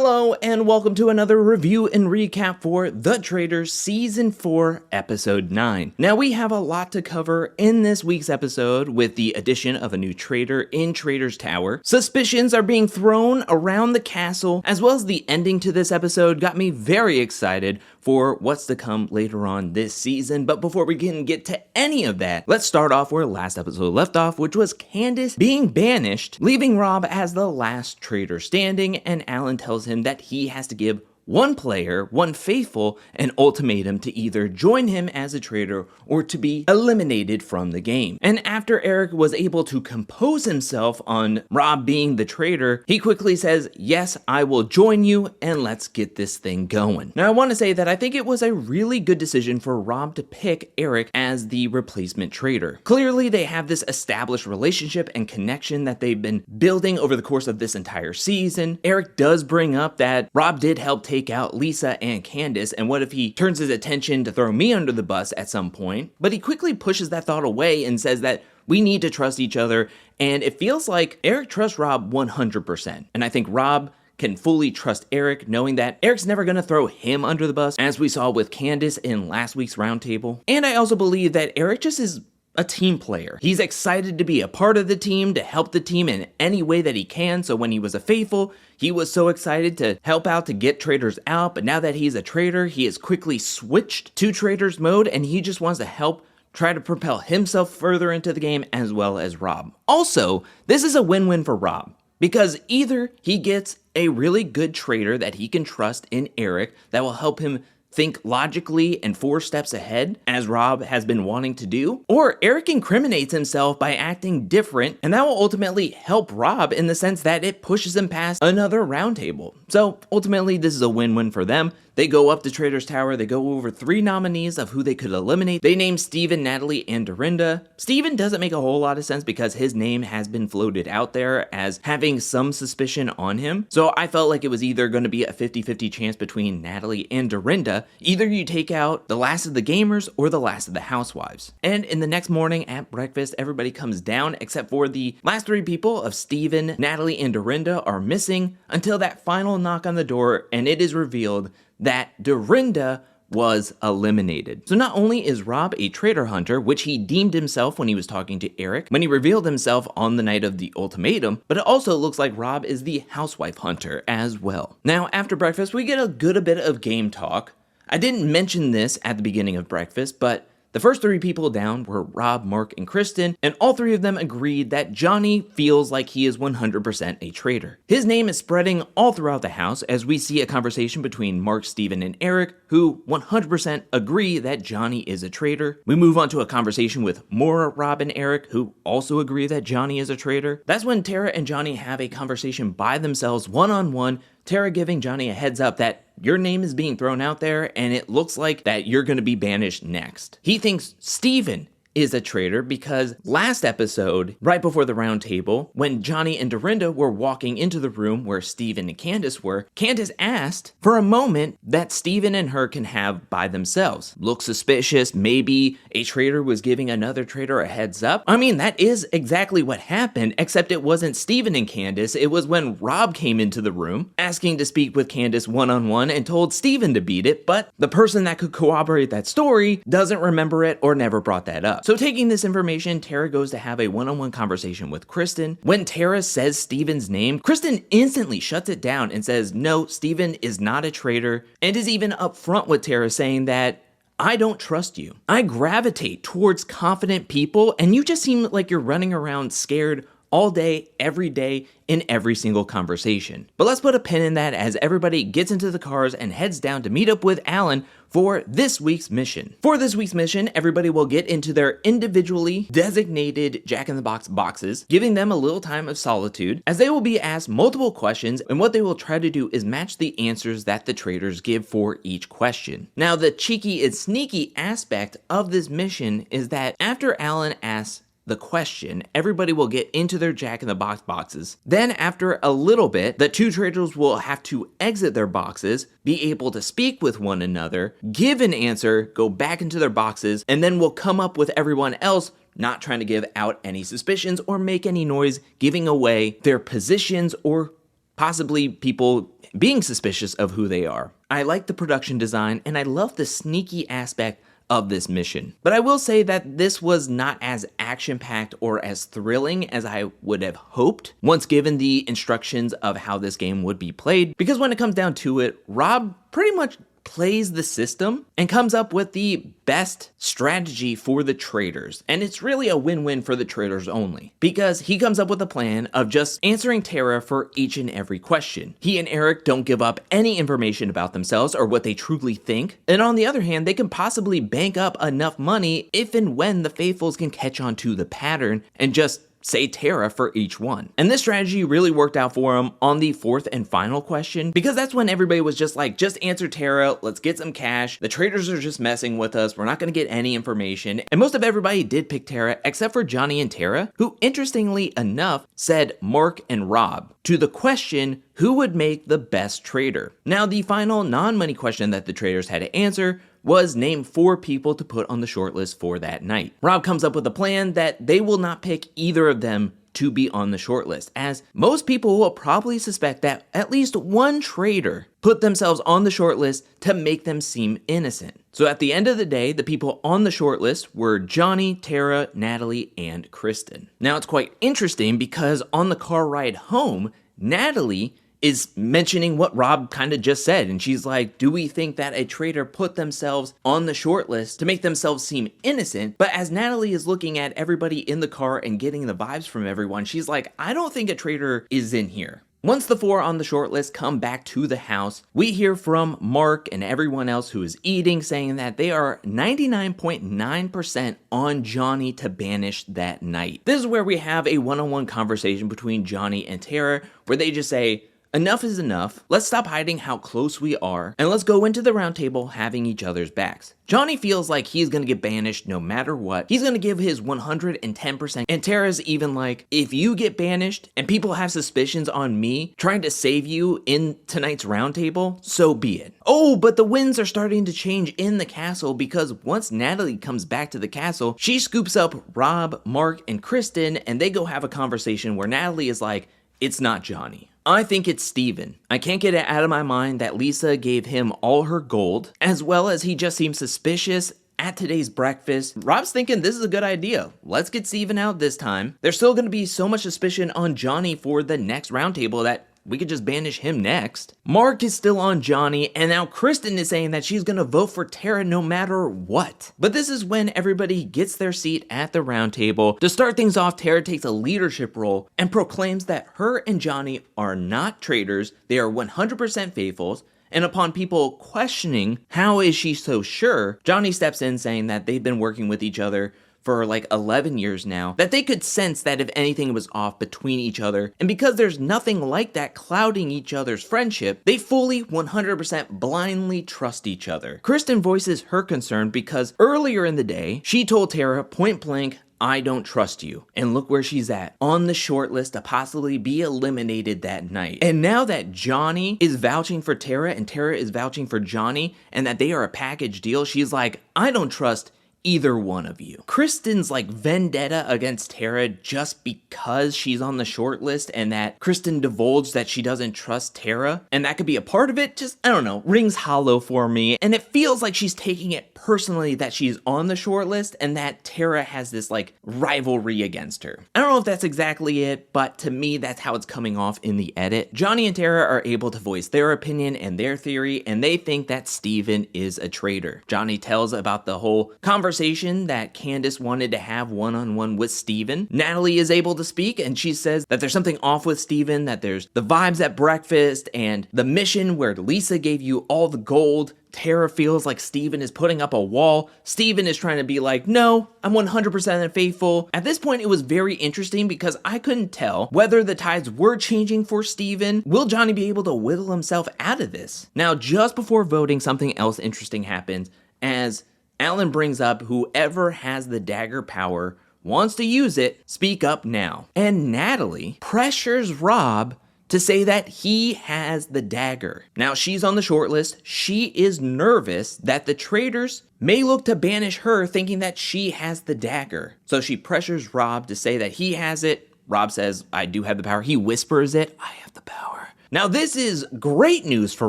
Hello and welcome to another review and recap for The Traitors Season 4, Episode 9. Now we have a lot to cover in this week's episode with the addition of a new traitor in Traitors Tower. Suspicions are being thrown around the castle, as well as the ending to this episode got me very excited for what's to come later on this season. But before we can get to any of that, let's start off where last episode left off, which was Candace being banished, leaving Rob as the last traitor standing, and Alan tells him that he has to give one player, one faithful, an ultimatum to either join him as a traitor or to be eliminated from the game. And after Eric was able to compose himself on Rob being the traitor, he quickly says, yes, I will join you and let's get this thing going. Now I want to say that I think it was a really good decision for Rob to pick Eric as the replacement traitor. Clearly they have this established relationship and connection that they've been building over the course of this entire season. Eric does bring up that Rob did help take out Lisa and Candace, and what if he turns his attention to throw me under the bus at some point? But he quickly pushes that thought away and says that we need to trust each other, and it feels like Eric trusts Rob 100%. And I think Rob can fully trust Eric, knowing that Eric's never gonna throw him under the bus, as we saw with Candace in last week's Roundtable. And I also believe that Eric just is a team player. He's excited to be a part of the team, to help the team in any way that he can. So when he was a faithful, he was so excited to help out to get traitors out, but now that he's a traitor, he has quickly switched to traitors mode, and he just wants to help try to propel himself further into the game, as well as Rob. Also, this is a win-win for Rob, because either he gets a really good traitor that he can trust in Eric that will help him think logically and 4 steps ahead, as Rob has been wanting to do, or Eric incriminates himself by acting different, and that will ultimately help Rob in the sense that it pushes him past another Roundtable. So ultimately this is a win-win for them. They go up to Traitors Tower, they go over 3 nominees of who they could eliminate. They name Steven, Natalie, and Dorinda. Steven doesn't make a whole lot of sense because his name has been floated out there as having some suspicion on him. So I felt like it was either going to be a 50-50 chance between Natalie and Dorinda. Either you take out the last of the gamers or the last of the housewives. And in the next morning at breakfast, everybody comes down except for the last 3 people of Steven, Natalie, and Dorinda are missing until that final knock on the door, and it is revealed that Dorinda was eliminated. So not only is Rob a traitor hunter, which he deemed himself when he was talking to Eric, when he revealed himself on the night of the ultimatum, but it also looks like Rob is the housewife hunter as well. Now, after breakfast, we get a good bit of game talk. I didn't mention this at the beginning of breakfast, but the first 3 people down were Rob, Mark, and Kristen, and all 3 of them agreed that Johnny feels like he is 100% a traitor. His name is spreading all throughout the house as we see a conversation between Mark, Steven, and Eric, who 100% agree that Johnny is a traitor. We move on to a conversation with more Rob and Eric, who also agree that Johnny is a traitor. That's when Tara and Johnny have a conversation by themselves, one-on-one, Tara giving Johnny a heads up that your name is being thrown out there and it looks like that you're going to be banished next. He thinks Steven is a traitor because last episode, right before the round table, when Johnny and Dorinda were walking into the room where Steven and Candace were, Candace asked for a moment that Steven and her can have by themselves. Looks suspicious, maybe a traitor was giving another traitor a heads up. I mean, that is exactly what happened, except it wasn't Steven and Candace, it was when Rob came into the room, asking to speak with Candace one-on-one and told Steven to beat it, but the person that could corroborate that story doesn't remember it or never brought that up. So taking this information, Tara goes to have a one-on-one conversation with Kristen. When Tara says Steven's name, Kristen instantly shuts it down and says, no, Steven is not a traitor, and is even upfront with Tara saying that, I don't trust you. I gravitate towards confident people, and you just seem like you're running around scared all day, every day, in every single conversation. But let's put a pin in that as everybody gets into the cars and heads down to meet up with Alan for this week's mission. For this week's mission, everybody will get into their individually designated Jack-in-the-Box boxes, giving them a little time of solitude, as they will be asked multiple questions, and what they will try to do is match the answers that the traitors give for each question. Now, the cheeky and sneaky aspect of this mission is that after Alan asks the question, everybody will get into their Jack-in-the-Box boxes. Then after a little bit, the 2 traitors will have to exit their boxes, be able to speak with one another, give an answer, go back into their boxes, and then we'll come up with everyone else not trying to give out any suspicions or make any noise, giving away their positions or possibly people being suspicious of who they are. I like the production design, and I love the sneaky aspect of this mission. But I will say that this was not as action-packed or as thrilling as I would have hoped once given the instructions of how this game would be played, because when it comes down to it, Rob pretty much plays the system and comes up with the best strategy for the traitors. And it's really a win-win for the traitors only, because he comes up with a plan of just answering Tara for each and every question. He and Eric don't give up any information about themselves or what they truly think. And on the other hand, they can possibly bank up enough money if and when the faithfuls can catch on to the pattern and just say Tara for each one. And this strategy really worked out for him on the fourth and final question, because that's when everybody was just like, just answer Tara, let's get some cash. The traitors are just messing with us. We're not going to get any information. And most of everybody did pick Tara, except for Johnny and Tara, who interestingly enough said Mark and Rob to the question, who would make the best traitor? Now, the final non-money question that the traitors had to answer was name 4 people to put on the shortlist for that night. Rob comes up with a plan that they will not pick either of them to be on the shortlist, as most people will probably suspect that at least one traitor put themselves on the shortlist to make them seem innocent. So at the end of the day, the people on the shortlist were Johnny, Tara, Natalie, and Kristen. Now it's quite interesting because on the car ride home, Natalie is mentioning what Rob kind of just said, and she's like, do we think that a traitor put themselves on the shortlist to make themselves seem innocent? But as Natalie is looking at everybody in the car and getting the vibes from everyone, she's like, I don't think a traitor is in here. Once the 4 on the shortlist come back to the house, we hear from Mark and everyone else who is eating saying that they are 99.9% on Johnny to banish that night. This is where we have a one-on-one conversation between Johnny and Tara, where they just say, enough is enough, let's stop hiding how close we are, and let's go into the round table having each other's backs. Johnny feels like he's gonna get banished no matter what. He's gonna give his 110%, and Tara's even like, if you get banished and people have suspicions on me trying to save you in tonight's round table, so be it. Oh, but the winds are starting to change in the castle, because once Natalie comes back to the castle, she scoops up Rob, Mark, and Kristen, and they go have a conversation where Natalie is like, it's not Johnny. I think it's Steven. I can't get it out of my mind that Lisa gave him all her gold, as well as he just seems suspicious at today's breakfast. Rob's thinking this is a good idea. Let's get Steven out this time. There's still going to be so much suspicion on Johnny for the next roundtable that we could just banish him next. Mark is still on Johnny, and now Kristen is saying that she's gonna vote for Tara no matter what. But this is when everybody gets their seat at the round table. To start things off, Tara takes a leadership role and proclaims that her and Johnny are not traitors, they are 100% faithfuls. And upon people questioning how is she so sure, Johnny steps in saying that they've been working with each other for like 11 years now, that they could sense that if anything was off between each other, and because there's nothing like that clouding each other's friendship, they fully 100% blindly trust each other. Kristen voices her concern because earlier in the day, she told Tara point blank, I don't trust you. And look where she's at, on the short list to possibly be eliminated that night. And now that Johnny is vouching for Tara and Tara is vouching for Johnny, and that they are a package deal, she's like, I don't trust either one of you. Kristen's like vendetta against Tara just because she's on the short list, and that Kristen divulged that she doesn't trust Tara, and that could be a part of it, just, I don't know, rings hollow for me. And it feels like she's taking it personally that she's on the short list and that Tara has this like rivalry against her. I don't know if that's exactly it, but to me that's how it's coming off in the edit. Johnny and Tara are able to voice their opinion and their theory, and they think that Steven is a traitor. Johnny tells about the whole conversation that Candace wanted to have one-on-one with Steven. Natalie is able to speak, and she says that there's something off with Steven, that there's the vibes at breakfast and the mission where Lisa gave you all the gold. Tara feels like Steven is putting up a wall. Steven is trying to be like, no, I'm 100% faithful. At this point, it was very interesting because I couldn't tell whether the tides were changing for Steven. Will Johnny be able to wiggle himself out of this? Now, just before voting, something else interesting happens as Alan brings up whoever has the dagger power wants to use it, speak up now. And Natalie pressures Rob to say that he has the dagger. Now she's on the short list. She is nervous that the traitors may look to banish her thinking that she has the dagger. So she pressures Rob to say that he has it. Rob says, I do have the power. He whispers it, I have the power. Now this is great news for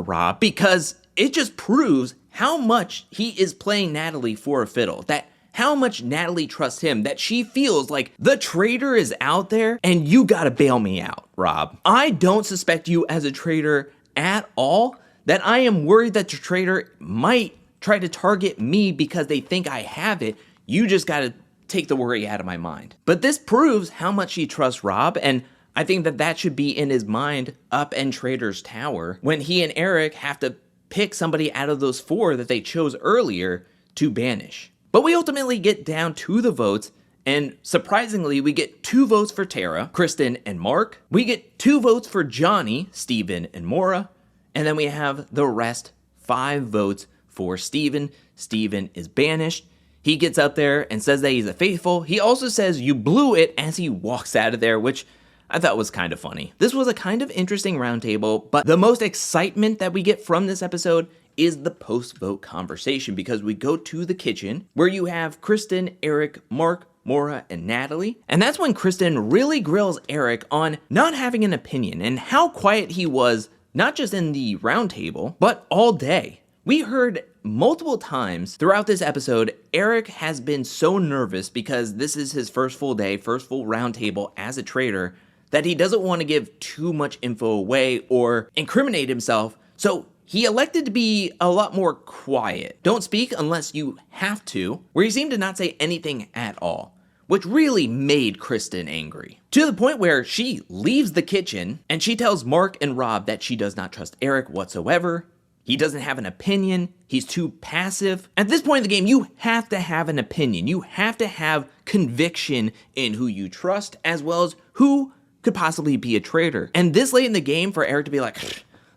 Rob because it just proves how much he is playing Natalie for a fiddle, that how much Natalie trusts him, that she feels like the traitor is out there and you gotta bail me out, Rob. I don't suspect you as a traitor at all, that I am worried that the traitor might try to target me because they think I have it. You just gotta take the worry out of my mind. But this proves how much she trusts Rob, and I think that that should be in his mind up in Traitors Tower when he and Eric have to pick somebody out of those 4 that they chose earlier to banish. But we ultimately get down to the votes, and surprisingly, we get 2 votes for Tara, Kristen, and Mark. We get 2 votes for Johnny, Steven, and Maura. And then we have the rest 5 votes for Steven. Steven is banished. He gets up there and says that he's a faithful. He also says you blew it as he walks out of there, which I thought was kind of funny. This was a kind of interesting roundtable, but the most excitement that we get from this episode is the post-vote conversation, because we go to the kitchen where you have Kristen, Eric, Mark, Maura, and Natalie. And that's when Kristen really grills Eric on not having an opinion and how quiet he was, not just in the roundtable, but all day. We heard multiple times throughout this episode, Eric has been so nervous because this is his first full day, first full roundtable as a traitor, that he doesn't want to give too much info away or incriminate himself. So he elected to be a lot more quiet. Don't speak unless you have to, where he seemed to not say anything at all, which really made Kristen angry. To the point where she leaves the kitchen and she tells Mark and Rob that she does not trust Eric whatsoever. He doesn't have an opinion. He's too passive. At this point in the game, you have to have an opinion. You have to have conviction in who you trust, as well as who could possibly be a traitor. And this late in the game for Eric to be like,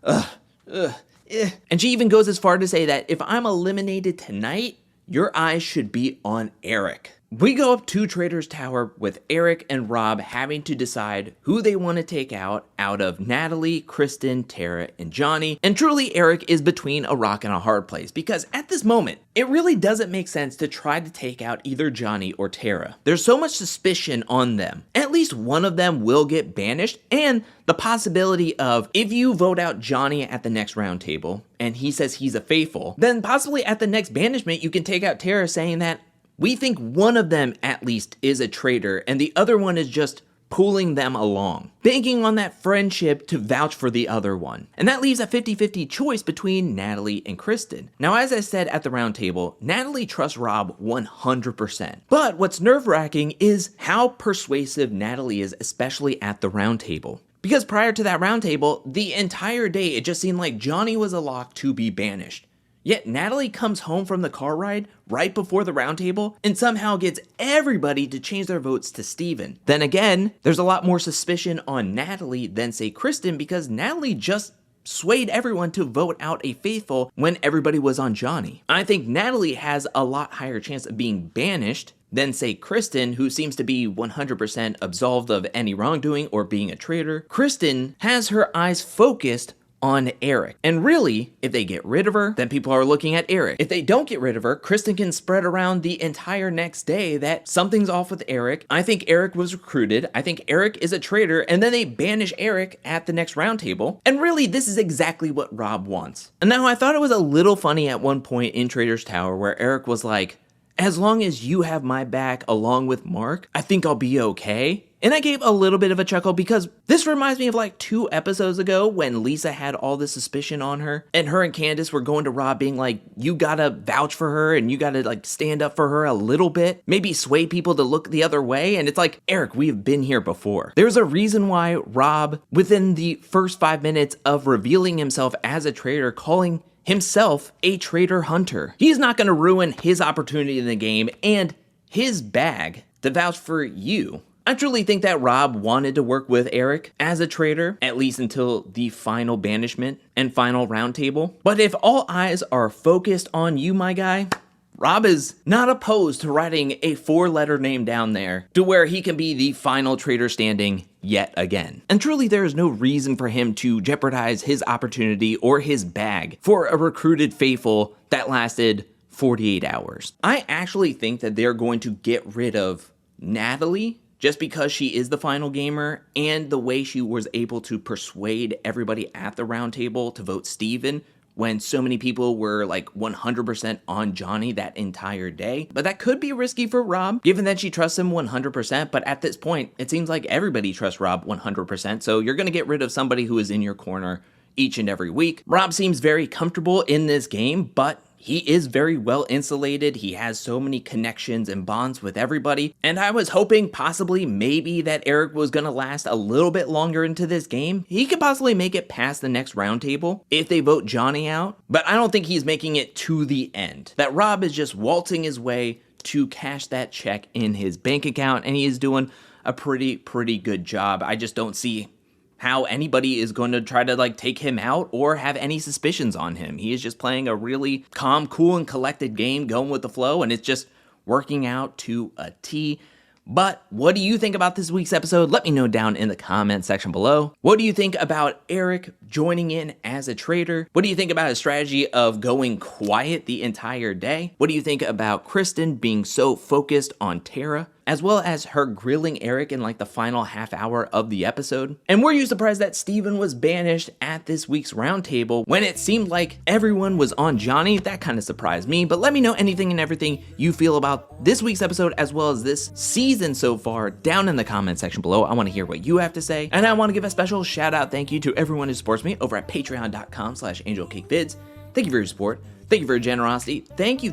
and she even goes as far to say that if I'm eliminated tonight, your eyes should be on Eric. We go up to Traitors Tower with Eric and Rob having to decide who they want to take out of Natalie, Kristen, Tara, and Johnny. And truly, Eric is between a rock and a hard place, because at this moment, it really doesn't make sense to try to take out either Johnny or Tara. There's so much suspicion on them. At least one of them will get banished, and the possibility of if you vote out Johnny at the next round table and he says he's a faithful, then possibly at the next banishment you can take out Tara, saying that we think one of them at least is a traitor and the other one is just pulling them along, banking on that friendship to vouch for the other one. And that leaves a 50-50 choice between Natalie and Kristen. Now, as I said at the round table, Natalie trusts Rob 100%. But what's nerve-wracking is how persuasive Natalie is, especially at the round table. Because prior to that round table, the entire day it just seemed like Johnny was a lock to be banished. Yet Natalie comes home from the car ride right before the roundtable and somehow gets everybody to change their votes to Steven. Then again, there's a lot more suspicion on Natalie than, say, Kristen, because Natalie just swayed everyone to vote out a faithful when everybody was on Johnny. I think Natalie has a lot higher chance of being banished than, say, Kristen, who seems to be 100% absolved of any wrongdoing or being a traitor. Kristen has her eyes focused on Eric. And really, if they get rid of her, then people are looking at Eric. If they don't get rid of her, Kristen can spread around the entire next day that something's off with Eric. I think Eric was recruited. I think Eric is a traitor, and then they banish Eric at the next roundtable. And really, this is exactly what Rob wants. And now I thought it was a little funny at one point in Traitors Tower where Eric was like, as long as you have my back along with Mark, I think I'll be okay. And I gave a little bit of a chuckle because this reminds me of like 2 episodes ago when Lisa had all this suspicion on her and Candace were going to Rob being like, you gotta vouch for her and you gotta like stand up for her a little bit, maybe sway people to look the other way. And it's like, Eric, we have been here before. There's a reason why Rob, within the first 5 minutes of revealing himself as a traitor, calling himself a traitor hunter. He's not gonna ruin his opportunity in the game and his bag to vouch for you. I truly think that Rob wanted to work with Eric as a traitor, at least until the final banishment and final roundtable. But if all eyes are focused on you, my guy, Rob is not opposed to writing a 4-letter name down there to where he can be the final traitor standing yet again. And truly there is no reason for him to jeopardize his opportunity or his bag for a recruited faithful that lasted 48 hours. I actually think that they're going to get rid of Natalie just because she is the final gamer and the way she was able to persuade everybody at the round table to vote Steven when so many people were like 100% on Johnny that entire day. But that could be risky for Rob, given that she trusts him 100%. But at this point, it seems like everybody trusts Rob 100%. So you're going to get rid of somebody who is in your corner each and every week. Rob seems very comfortable in this game, but he is very well insulated. He has so many connections and bonds with everybody. And I was hoping possibly maybe that Eric was going to last a little bit longer into this game. He could possibly make it past the next roundtable if they vote Johnny out. But I don't think he's making it to the end. That Rob is just waltzing his way to cash that check in his bank account. And he is doing a pretty good job. I just don't see how anybody is going to try to like take him out or have any suspicions on him. He is just playing a really calm, cool, and collected game, going with the flow, and it's just working out to a T. But what do you think about this week's episode? Let me know down in the comment section below. What do you think about Eric joining in as a traitor? What do you think about his strategy of going quiet the entire day? What do you think about Kristen being so focused on Tara, as well as her grilling Eric in like the final half hour of the episode? And were you surprised that Steven was banished at this week's roundtable when it seemed like everyone was on Johnny? That kind of surprised me, but let me know anything and everything you feel about this week's episode as well as this season so far down in the comment section below. I want to hear what you have to say, and I want to give a special shout out thank you to everyone who supports me over at patreon.com/angelcakevids. Thank you for your support. Thank you for your generosity. Thank you.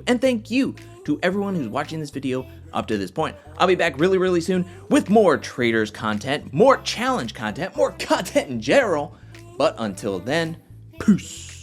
And thank you to everyone who's watching this video up to this point. I'll be back really soon with more Traitors content, more challenge content, more content in general. But until then, peace.